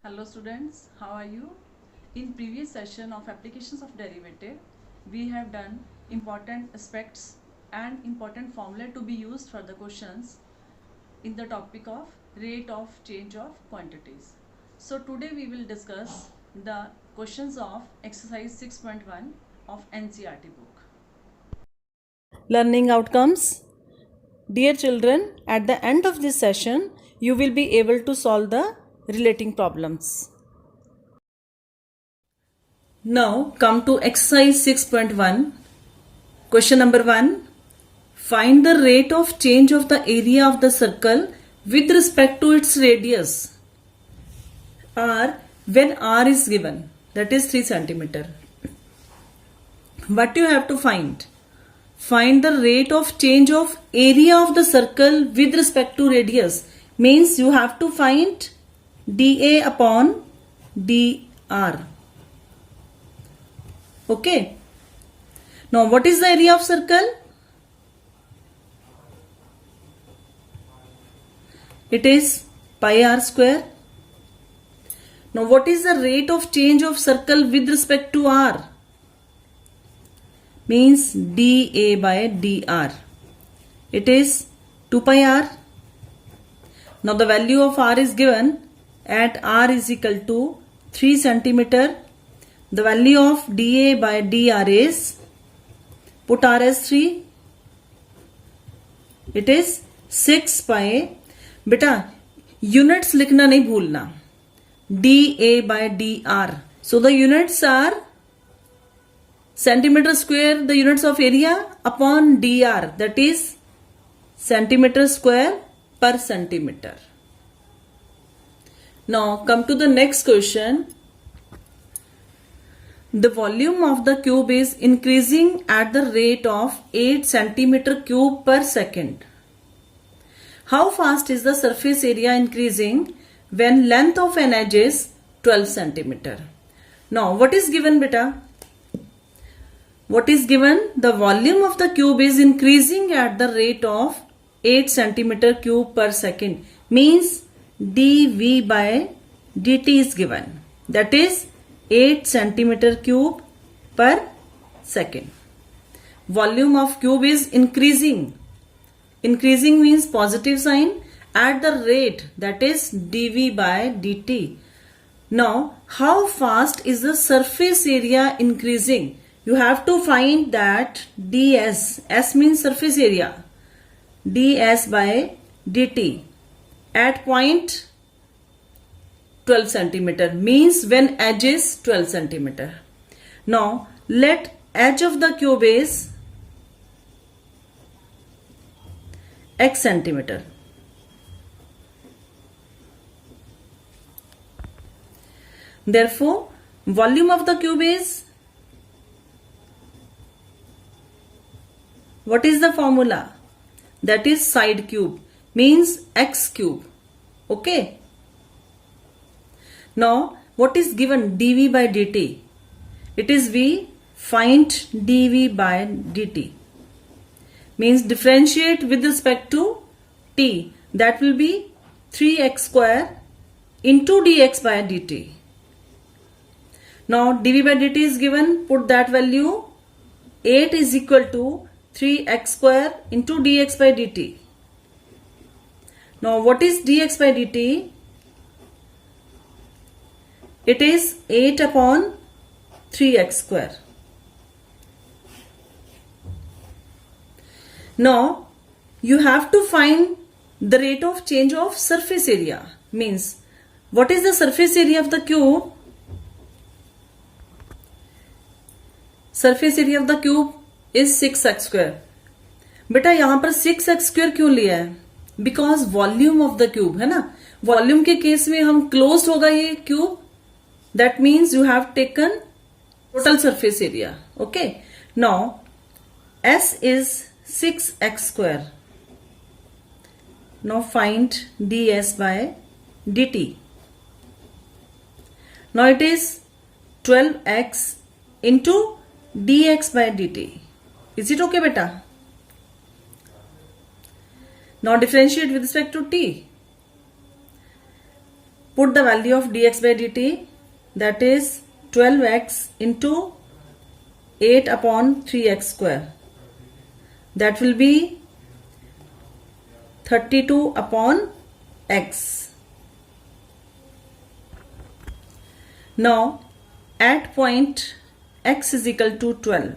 Hello students, how are you? In previous session of applications of derivative, we have done important aspects and important formula to be used for the questions in the topic of rate of change of quantities. So today we will discuss the questions of exercise 6.1 of NCERT book. Learning outcomes. Dear children, at the end of this session, you will be able to solve the relating problems. Now come to exercise 6.1. Question number 1. Find the rate of change of the area of the circle with respect to its radius r when r is given, that is 3 centimeter. What you have to find? Find the rate of change of area of the circle with respect to radius. Means you have to find dA upon dr. Okay. Now what is the area of circle? It is pi r square. Now what is the rate of change of circle with respect to r? Means dA by dr. It is 2 pi r. Now the value of r is given at r is equal to 3 centimeter. The value of dA by dr is, put r as 3. It is 6 pi. बेटा units लिखना नहीं भूलना. dA by dr. So the units are centimeter square, the units of area, upon dr, that is centimeter square per centimeter. Now come to the next question. The volume of the cube is increasing at the rate of 8 centimeter cube per second. How fast is the surface area increasing when length of an edge is 12 centimeter? Now what is given, beta? What is given? The volume of the cube is increasing at the rate of 8 centimeter cube per second. Means dV by dt is given. That is 8 centimeter cube per second. Volume of cube is increasing. Increasing means positive sign at the rate, that is dV by dt. Now how fast is the surface area increasing? You have to find that ds, s means surface area, ds by dt at point 12 centimeter, means when edge is 12 centimeter. Now let edge of the cube is x centimeter. Therefore volume of the cube is, what is the formula? That is side cube, means x cube. Okay. Now what is given? dV by dt. It is v. Find dV by dt. Means differentiate with respect to t. That will be 3x square into dx by dt. Now dV by dt is given. Put that value. 8 is equal to 3x square into dx by dt. Now what is dx by dt? It is 8 upon 3x square. Now you have to find the rate of change of surface area. Means what is the surface area of the cube? Surface area of the cube is 6x square. बेटा यहाँ पर 6x square क्यों लिया है? Because volume of the cube है ना. Volume के case में हम closed होगा ये cube. That means you have taken total surface area. Okay. Now S is 6x square. Now find ds by dt. Now it is 12x into dx by dt. Is it okay, beta? Now differentiate with respect to t. Put the value of dx by dt, that is 12x into 8 upon 3x square. That will be 32 upon x. Now at point x is equal to 12.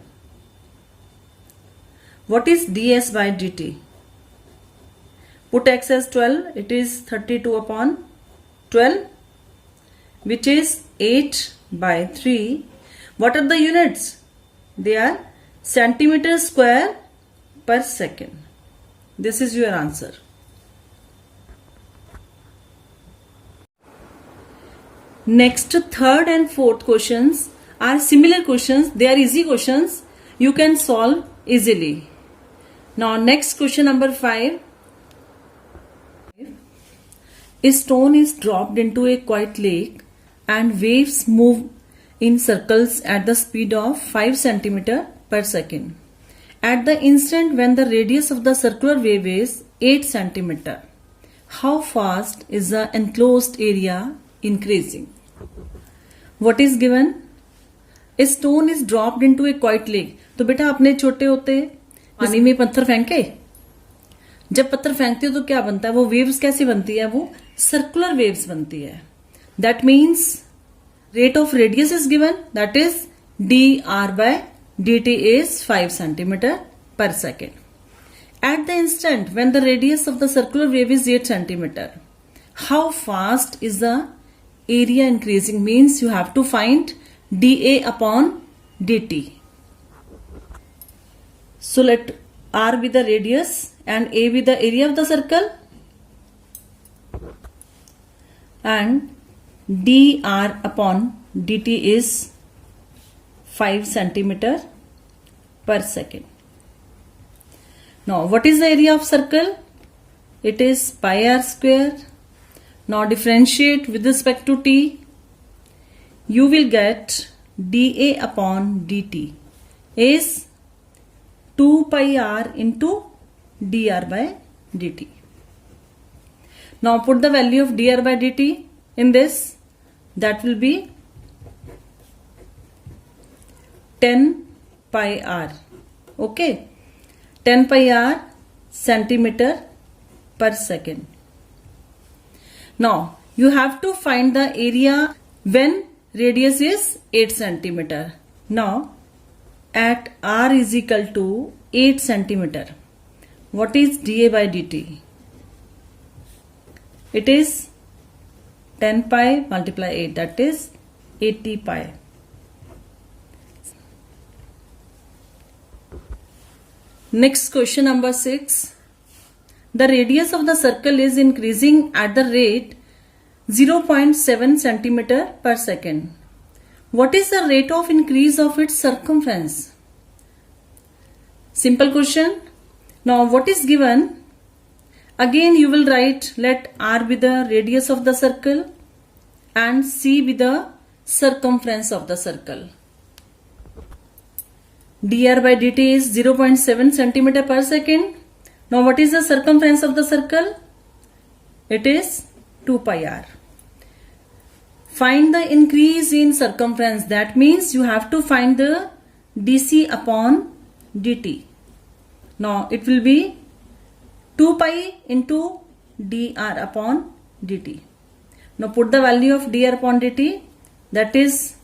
What is ds by dt? Put x as 12, it is 32 upon 12, which is 8 by 3. What are the units? They are centimeter square per second. This is your answer. Next, third and fourth questions are similar questions. They are easy questions. You can solve easily. Now, next question number 5. A stone is dropped into a quiet lake and waves move in circles at the speed of 5 cm per second. At the instant when the radius of the circular wave is 8 cm, how fast is the enclosed area increasing? What is given? A stone is dropped into a quiet lake. तो बेटा अपने छोटे होते पानी में पत्थर फेंके, जब पत्थर फेंकते हो तो क्या बनता है? वो वेव्स कैसी बनती है? वो सर्कुलर वेव्स बनती है. That means rate of radius is given, that is dr by dt is 5 cm per second. At the instant when the radius of the circular wave is 8 cm, how fast is the area increasing? Means you have to find dA upon dt. So let r be the radius and a be the area of the circle, and dr upon dt is 5 cm per second. Now what is the area of circle? It is pi r square. Now differentiate with respect to t. You will get dA upon dt is 2 pi r into dr by dt. Now put the value of dr by dt in this. That will be 10 pi r. Okay, 10 pi r centimeter per second. Now you have to find the area when radius is 8 centimeter. Now at r is equal to 8 centimeter, what is dA by dt? It is 10 pi multiply 8, that is 80 pi. Next question number 6. The radius of the circle is increasing at the rate 0.7 centimeter per second. What is the rate of increase of its circumference? Simple question. Now what is given? Again you will write, let r be the radius of the circle and c be the circumference of the circle. dr by dt is 0.7 centimeter per second. Now what is the circumference of the circle? It is 2 pi r. Find the increase in circumference. That means you have to find the dc upon dt. Now it will be 2 pi into dr upon dt. Now put the value of dr upon dt, that is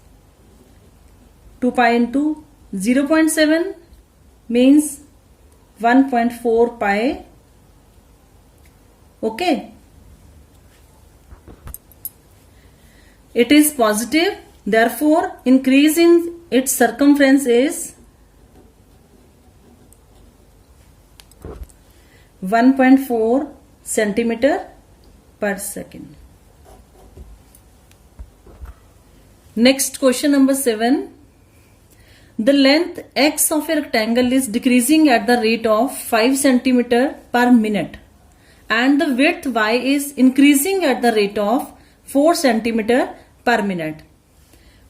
2 pi into 0.7 means 1.4 pi. Okay. It is positive, therefore increase in its circumference is 1.4 centimeter per second. Next question number 7. The length x of a rectangle is decreasing at the rate of 5 centimeter per minute and the width y is increasing at the rate of 4 centimeter per minute.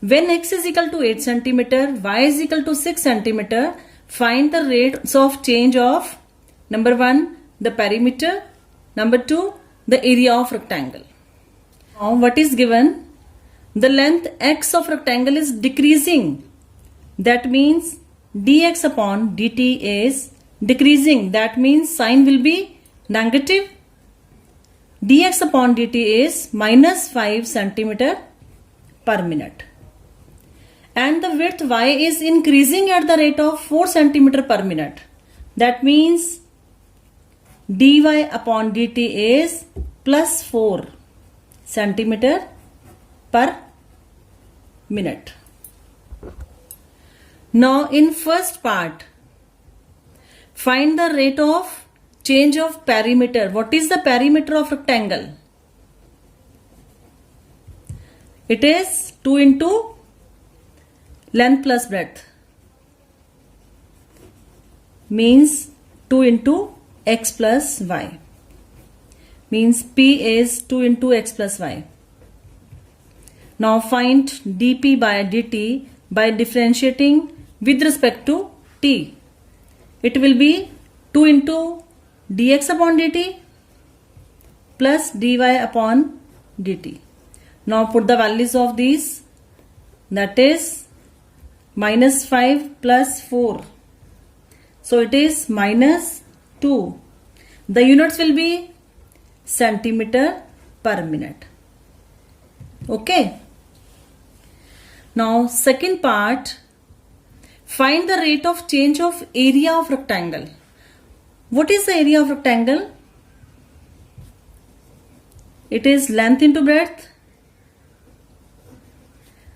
When x is equal to 8 centimeter, y is equal to 6 centimeter, find the rates of change of number 1, the perimeter, number 2, the area of rectangle. Now what is given? The length x of rectangle is decreasing. That means dx upon dt is decreasing. That means sign will be negative. Dx upon dt is minus 5 centimeter per minute. And the width y is increasing at the rate of 4 centimeter per minute. That means dy upon dt is plus 4 centimeter per minute. Now in first part, find the rate of change of perimeter. What is the perimeter of rectangle? It is 2 into length plus breadth, means 2 into x plus y, means p is 2 into x plus y. Now find dp by dt by differentiating with respect to t. It will be 2 into dx upon dt plus dy upon dt. Now put the values of these, that is minus 5 plus 4. So it is minus 2. The units will be centimeter per minute. Okay. Now second part, find the rate of change of area of rectangle. What is the area of rectangle? It is length into breadth,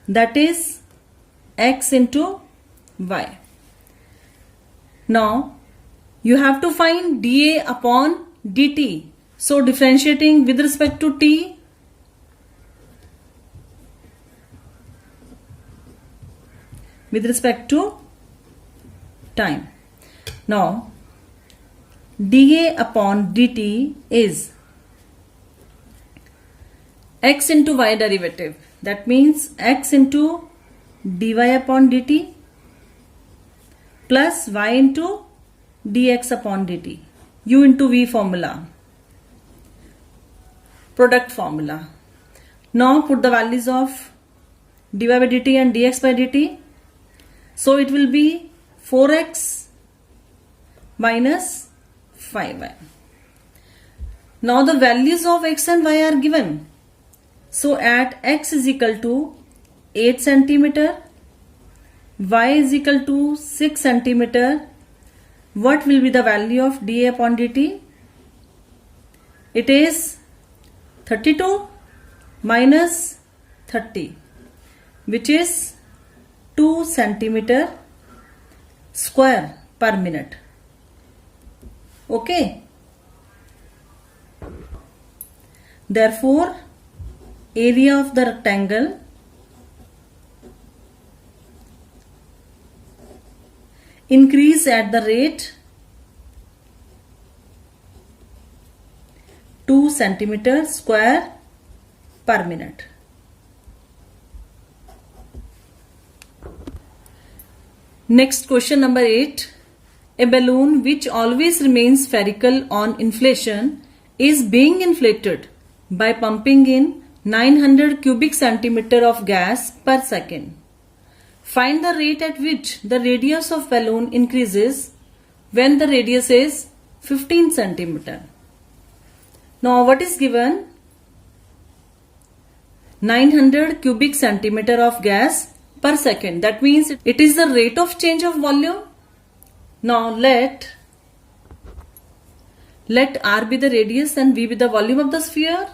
that is x into y. Now you have to find dA upon dt. So differentiating with respect to t, with respect to time. Now dA upon dt is x into y derivative. That means x into dy upon dt plus y into dx upon dt. U into v formula, product formula. Now put the values of dy by dt and dx by dt. So it will be 4x minus 5y. Now the values of x and y are given. So at x is equal to 8 centimeter, y is equal to 6 centimeter, what will be the value of dA upon dt? It is 32 minus 30, which is 2 centimeter square per minute. Okay. Therefore, area of the rectangle increase at the rate 2 centimeter square per minute. Next question number 8. A balloon which always remains spherical on inflation is being inflated by pumping in 900 cubic centimeter of gas per second. Find the rate at which the radius of balloon increases when the radius is 15 centimeter. Now what is given? 900 cubic centimeter of gas per second. That means it is the rate of change of volume. Now let R be the radius and V be the volume of the sphere.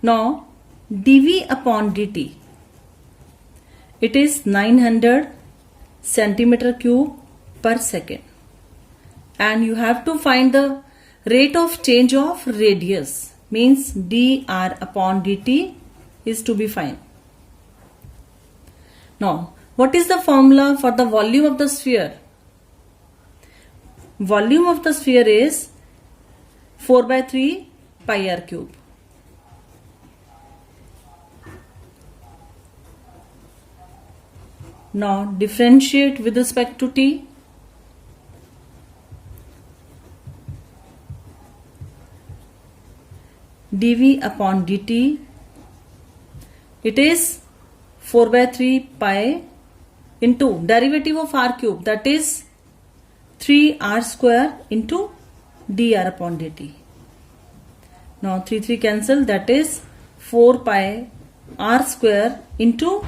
Now dV upon dt, it is 900 centimeter cube per second, and you have to find the rate of change of radius, means dr upon dt is to be found. Now what is the formula for the volume of the sphere? Volume of the sphere is 4 by 3 pi r cube. Now differentiate with respect to t. dV upon dt It is 4 by 3 pi into derivative of r cube, that is 3r square into dr upon dt. Now 3 cancel, that is 4 pi r square into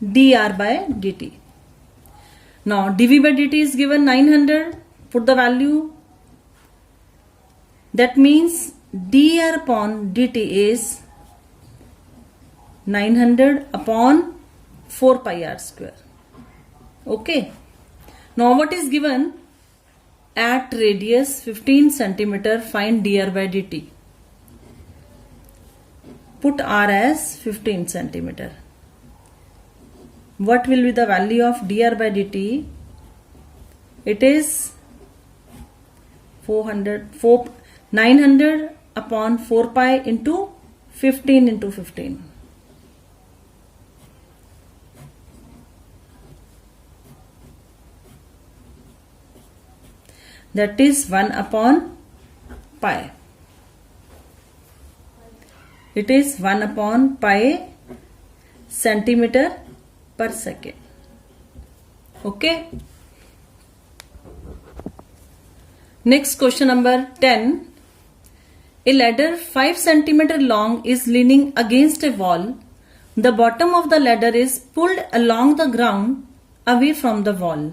dr by dt. Now dv by dt is given 900. Put the value. That means dr upon dt is 900 upon 4 pi r square. Okay. Now what is given? At radius 15 centimeter, find dr by dt. Put r as 15 centimeter. What will be the value of dr by dt? It is 900 upon 4 pi into 15 into 15. That is 1 upon pi. It is 1 upon pi centimeter per second. Okay. Next question number 10. A ladder 5 centimeter long is leaning against a wall. The bottom of the ladder is pulled along the ground away from the wall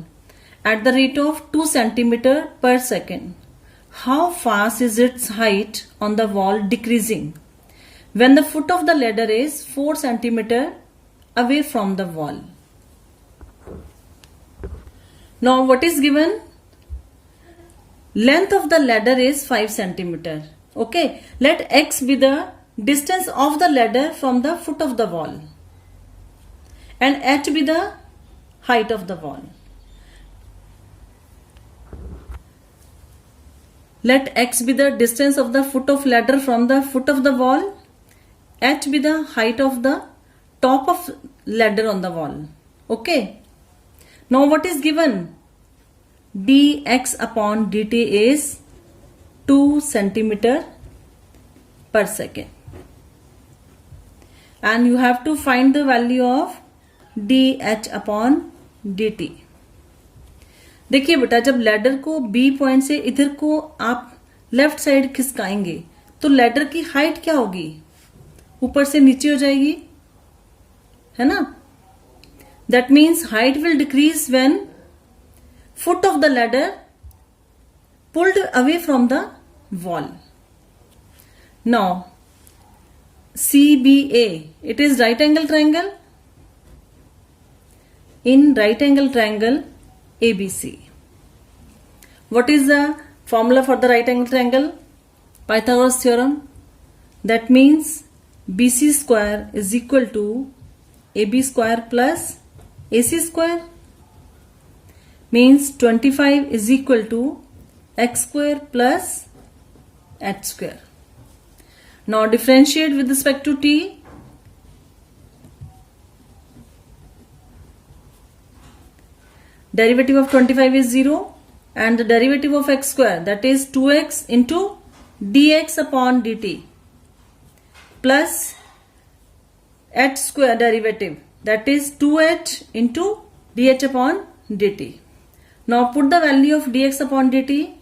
at the rate of 2 centimeter per second. How fast is its height on the wall decreasing when the foot of the ladder is 4 centimeter away from the wall? Now what is given? Length of the ladder is 5 centimeter. Okay, let x be the distance of the ladder from the foot of the wall and h be the height of the wall. Let x be the distance of the foot of ladder from the foot of the wall, h be the height of the top of ladder on the wall. Okay. Now what is given? Dx upon dt is 2 centimeter per second. And you have to find the value of dh upon dt. देखिए बेटा, जब ladder को B point से इधर को आप left side खिसकाएंगे तो ladder की हाइट क्या होगी? ऊपर से नीचे हो जाएगी, है ना? That means height will decrease when foot of the ladder pulled away from the wall. Now CBA, it is right angle triangle. In right angle triangle ABC. What is the formula for the right angle triangle? Pythagoras theorem. That means BC square is equal to AB square plus AC square. Means 25 is equal to x square plus h square. Now differentiate with respect to t. Derivative of 25 is 0 and the derivative of x square, that is 2x into dx upon dt plus h square derivative, that is 2h into dh upon dt. Now put the value of dx upon dt.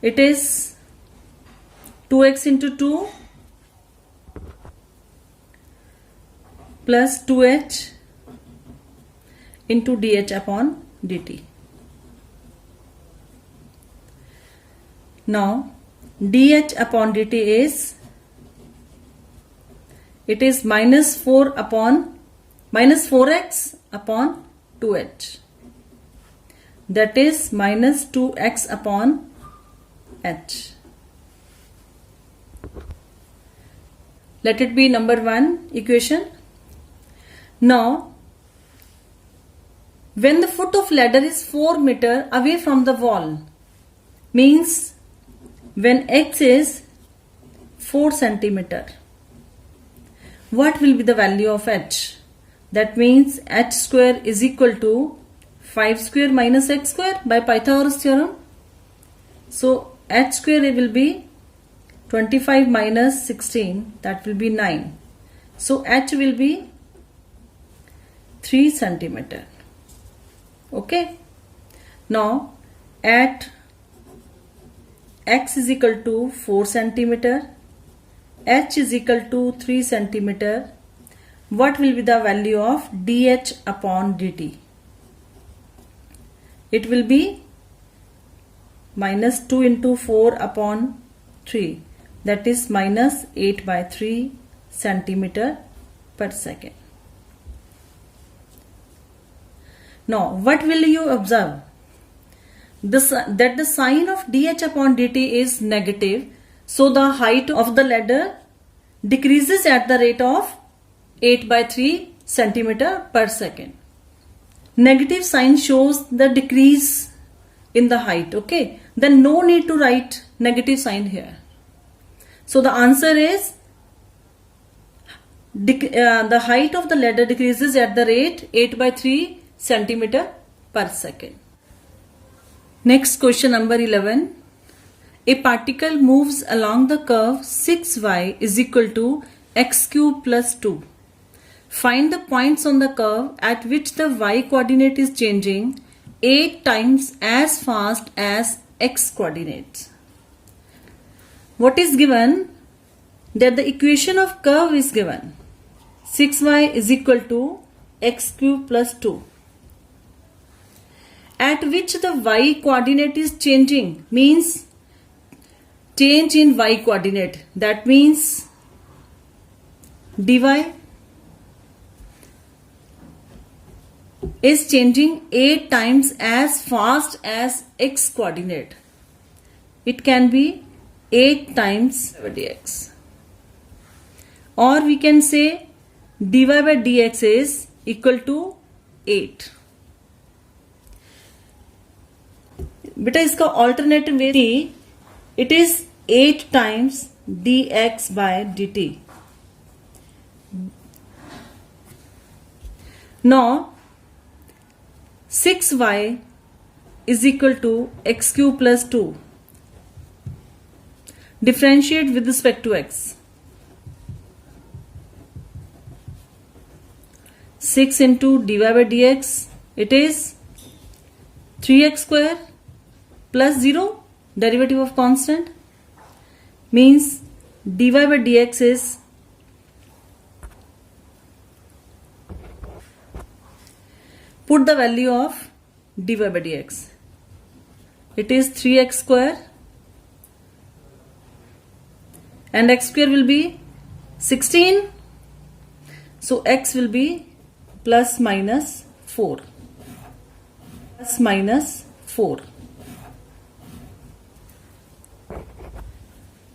It is 2x into 2 plus 2h into dh upon dt. Now dh upon dt is, it is minus 4x upon 2h, that is minus 2x upon h. Let it be number 1 equation. Now when the foot of ladder is 4 meter away from the wall, means when x is 4 centimeter, what will be the value of h? That means h square is equal to 5 square minus x square by Pythagoras theorem. So h square will be 25 minus 16, that will be 9. So H will be 3 centimeter. Okay. Now at X is equal to 4 centimeter, H is equal to 3 centimeter. What will be the value of dH upon dt? It will be minus 2 into 4 upon 3, that is minus 8 by 3 centimeter per second. Now what will you observe? That the sign of dH upon dt is negative, so the height of the ladder decreases at the rate of 8 by 3 centimeter per second. Negative sign shows the decrease in the height. Okay, then no need to write negative sign here. So the answer is the height of the ladder decreases at the rate 8 by 3 centimeter per second. Next question number 11. A particle moves along the curve 6y is equal to x cube plus 2. Find the points on the curve at which the y coordinate is changing 8 times as fast as x coordinates. What is given? That the equation of curve is given. 6y is equal to x cube plus 2. At which the y coordinate is changing means change in y coordinate. That means dy is changing 8 times as fast as x coordinate. It can be 8 times dx. Or we can say dy by dx is equal to 8. बेटा इसका alternative way it is 8 times dx by dt. Now 6y is equal to x cube plus 2. Differentiate with respect to x. 6 into dy by dx, it is 3x square plus 0, derivative of constant, means dy by dx is put the value of dy by dx. It is 3x square and x square will be 16. So x will be plus minus 4. Plus minus 4.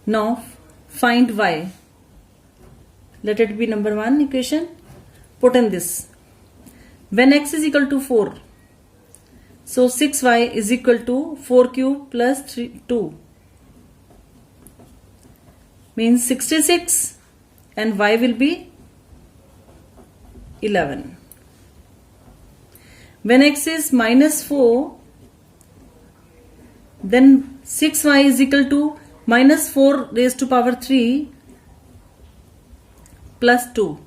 Now find y. Let it be number 1 equation. Put in this. When x is equal to 4, so 6y is equal to 4 cube plus 2 means 66 and y will be 11. When x is minus 4, then 6y is equal to minus 4 raised to power 3 plus 2.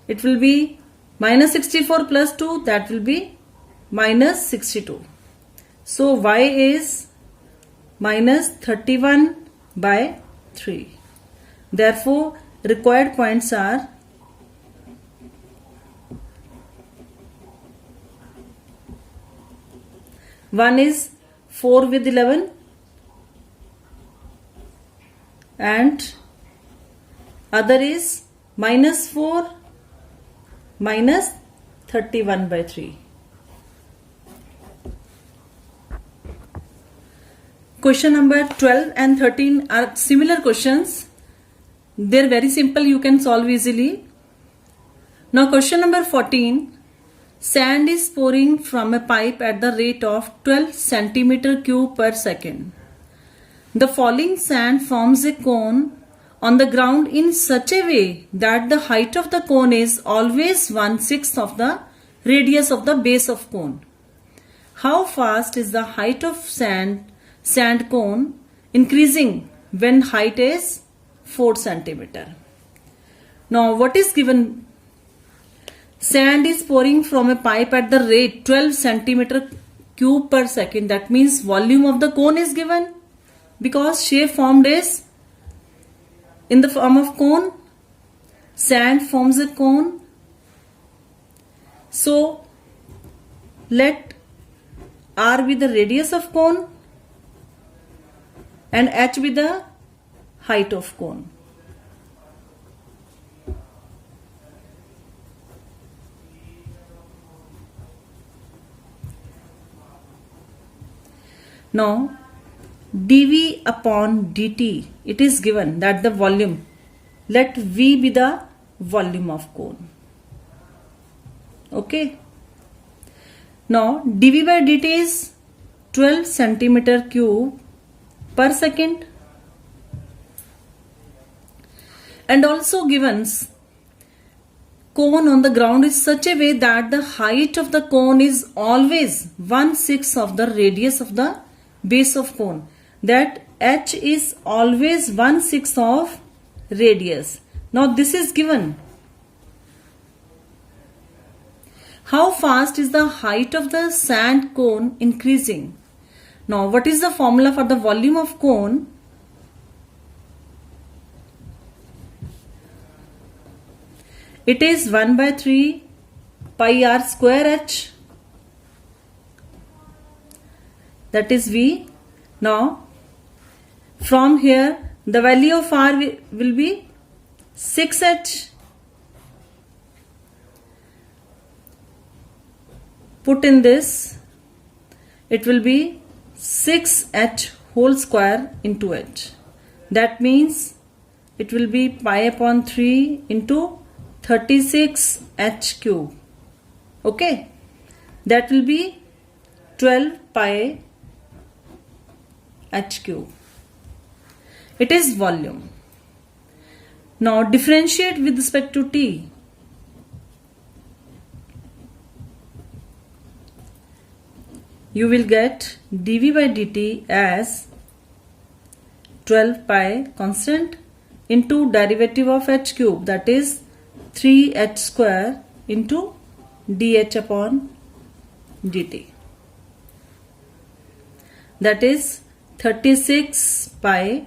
It will be minus 64 plus 2, that will be minus 62. So y is minus 31 by 3. Therefore, required points are one is 4 with 11 and other is minus 4 minus 31 by 3. Question number 12 and 13 are similar questions. They are very simple, you can solve easily. Now question number 14. Sand is pouring from a pipe at the rate of 12 centimeter cube per second. The falling sand forms a cone on the ground in such a way that the height of the cone is always 1/6 of the radius of the base of cone. How fast is the height of sand cone increasing when height is 4 centimeter? Now what is given? Sand is pouring from a pipe at the rate 12 centimeter cube per second. That means volume of the cone is given, because shape formed is in the form of cone. Sand forms a cone. So let R be the radius of cone and H be the height of cone. Now dV upon dt, it is given that the volume, let V be the volume of cone. Okay. Now dV by dt is 12 centimeter cube per second, and also given cone on the ground is such a way that the height of the cone is always 1/6 of the radius of the base of cone, that H is always 1/6 of radius. Now this is given. How fast is the height of the sand cone increasing? Now what is the formula for the volume of cone? It is 1/3 pi r square h, that is V. Now from here the value of r will be 6h. Put in this, it will be 6h whole square into h. That means it will be pi upon 3 into 36h cube. Okay, that will be 12 pi h cube. It is volume. Now differentiate with respect to t. You will get dV by dt as 12 pi constant into derivative of h cube, that is 3h square into dH upon dt, that is 36 pi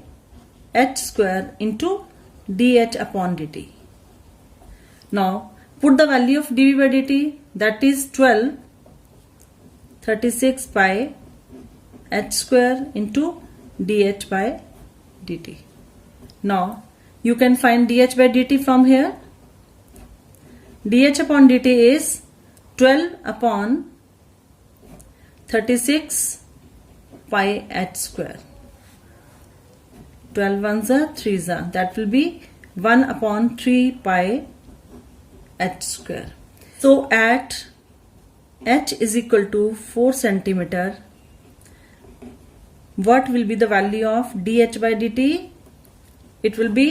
h square into dH upon dt. Now put the value of dV by dt, that is 12 36 pi h square into dH by dt. Now you can find dH by dt from here. dH upon dt is 12 upon 36 pi h square. 12 ones are 3s are, that will be 1 upon 3 pi h square. So at h is equal to 4 centimeter, what will be the value of dH by dt? It will be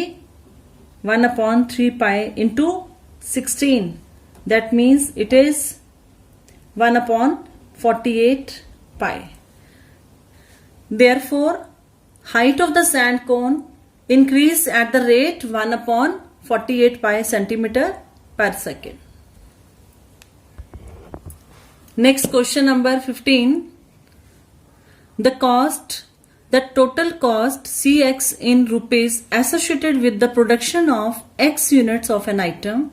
1 upon 3 pi into 16. That means it is 1 upon 48 pi. Therefore, height of the sand cone increase at the rate 1 upon 48 pi centimeter per second. Next question number 15. The total cost Cx in rupees associated with the production of X units of an item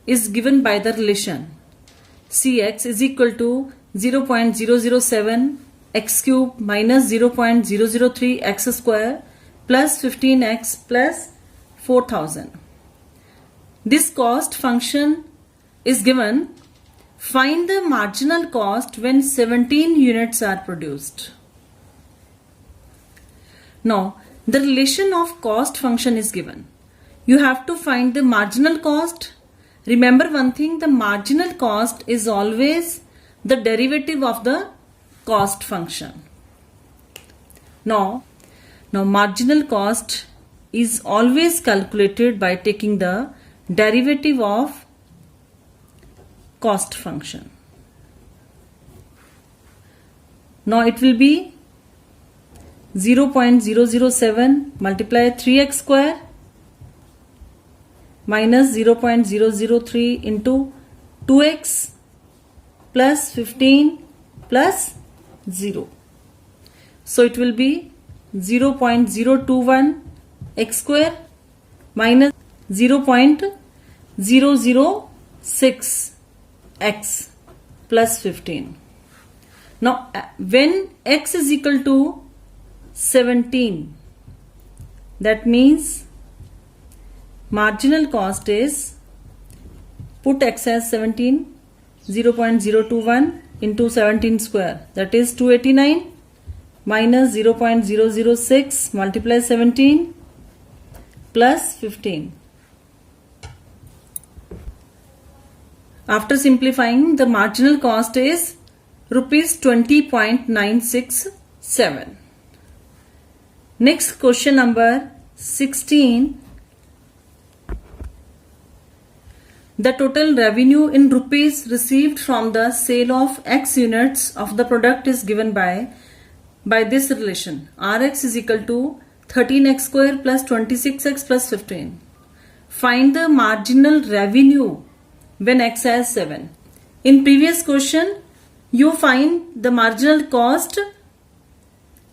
is given by the relation Cx is equal to 0.007 x cube minus 0.003 x square plus 15x plus 4000. This cost function is given. Find the marginal cost when 17 units are produced. Now, the relation of cost function is given. You have to find the marginal cost. Remember one thing, the marginal cost is always the derivative of the cost function. Now marginal cost is always calculated by taking the derivative of cost function. Now it will be 0.007 multiply 3x square minus 0.003 into 2x plus 15 plus 0. So it will be 0.021 x square minus 0.006 x plus 15. Now when x is equal to 17, that means marginal cost is, put x as 17, 0.021 into 17 square, that is 289 minus 0.006 multiply 17 plus 15. After simplifying, the marginal cost is rupees 20.967. Next, question number 16. The total revenue in rupees received from the sale of X units of the product is given by this relation. Rx is equal to 13x square plus 26x plus 15. Find the marginal revenue when x has 7. In previous question, you find the marginal cost.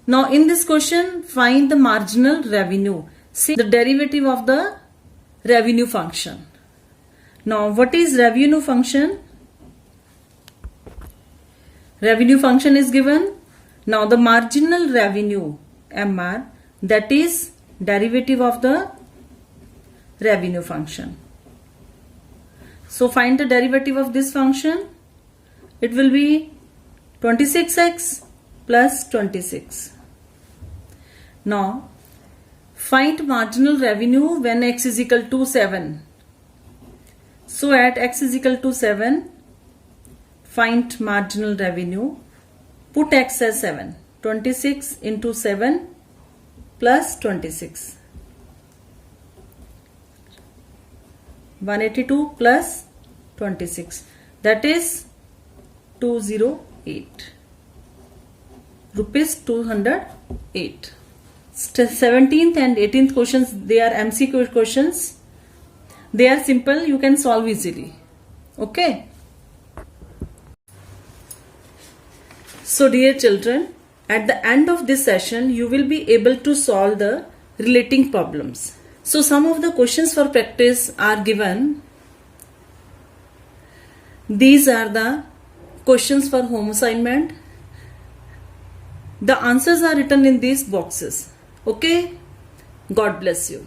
Now in this question, find the marginal revenue. See the derivative of the revenue function. Now what is revenue function? Revenue function is given. Now the marginal revenue MR, that is derivative of the revenue function. So find the derivative of this function. It will be 26x plus 26. Now find marginal revenue when x is equal to 7. So at x is equal to 7, find marginal revenue. Put x as 7. 26 into 7 plus 26. 182 plus 26. That is 208. Rupees 208. 17th and 18th questions, they are MCQ questions. They are simple, you can solve easily. Okay. So dear children, at the end of this session, you will be able to solve the relating problems. So some of the questions for practice are given. These are the questions for home assignment. The answers are written in these boxes. Okay. God bless you.